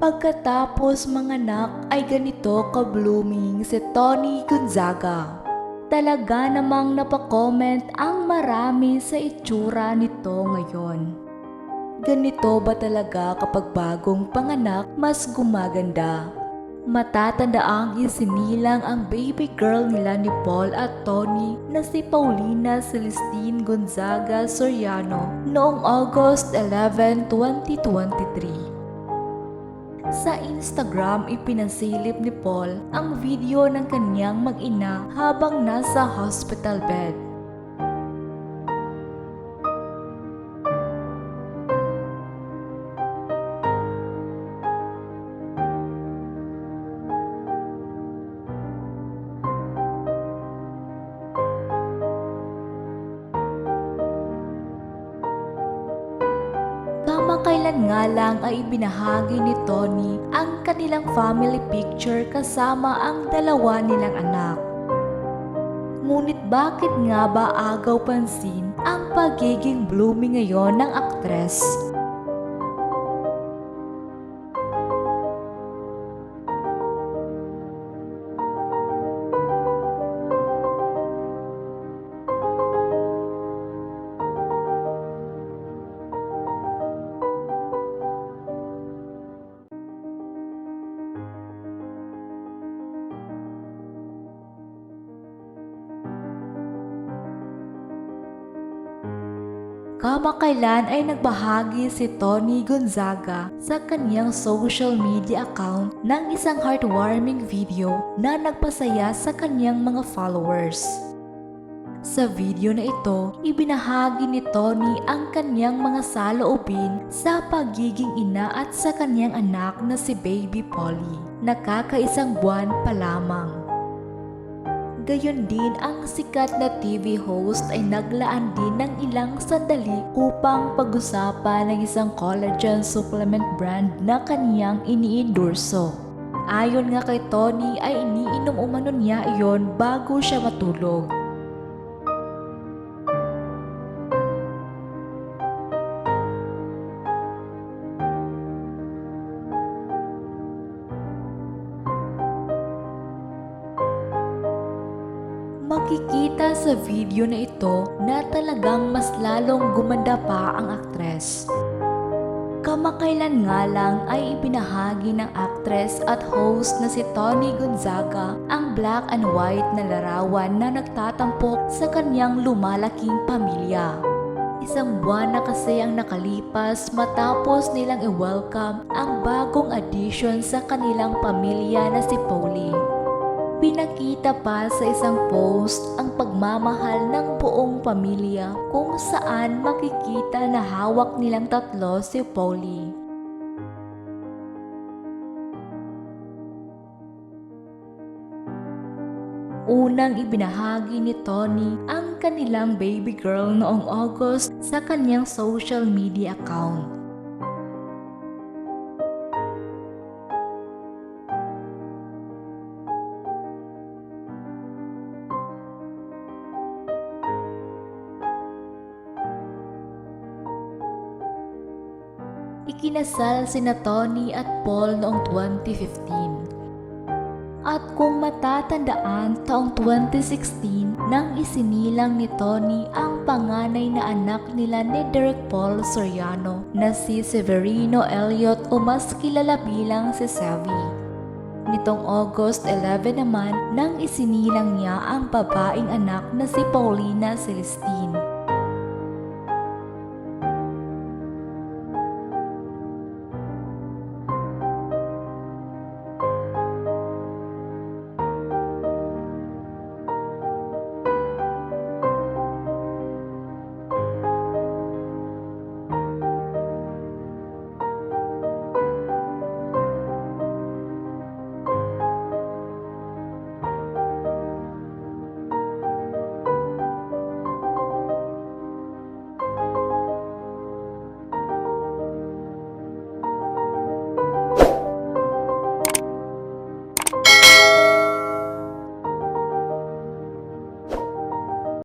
Pagkatapos manganak ay ganito ka-blooming si Tony Gonzaga. Talaga namang napakomment ang marami sa itsura nito ngayon. Ganito ba talaga kapag bagong panganak mas gumaganda? Matatandaang isinilang ang baby girl nila ni Paul at Tony na si Paulina Celestine Gonzaga Soriano noong August 11, 2023. Sa Instagram, ipinasilip ni Paul ang video ng kanyang mag-ina habang nasa hospital bed. Kamakailan nga lang ay ibinahagi ni Tony ang kanilang family picture kasama ang dalawa nilang anak. Ngunit bakit nga ba agaw pansin ang pagiging blooming ngayon ng aktres? Kamakailan ay nagbahagi si Tony Gonzaga sa kanyang social media account ng isang heartwarming video na nagpasaya sa kanyang mga followers. Sa video na ito, ibinahagi ni Tony ang kanyang mga saloobin sa pagiging ina at sa kanyang anak na si Baby Polly, nakakaisang buwan pa lamang. Gayon din ang sikat na TV host ay naglaan din ng ilang sandali upang pag-usapan ng isang collagen supplement brand na kaniyang iniendorso. Ayon nga kay Tony ay iniinom umano niya iyon bago siya matulog. Makikita sa video na ito na talagang mas lalong gumanda pa ang aktres. Kamakailan nga lang ay ibinahagi ng aktres at host na si Tony Gonzaga ang black and white na larawan na nagtatampok sa kanyang lumalaking pamilya. Isang buwan na kasi ang nakalipas matapos nilang i-welcome ang bagong addition sa kanilang pamilya na si Polly. Pinakita pa sa isang post ang pagmamahal ng buong pamilya kung saan makikita na hawak nilang tatlo si Polly. Unang ibinahagi ni Tony ang kanilang baby girl noong August sa kanyang social media account. Ikinasal sina Tony at Paul noong 2015. At kung matatandaan, taong 2016 nang isinilang ni Tony ang panganay na anak nila ni Derek Paul Soriano na si Severino Elliot o mas kilala bilang si Sevi. Nitong August 11 naman nang isinilang niya ang babaeng anak na si Paulina Celestine.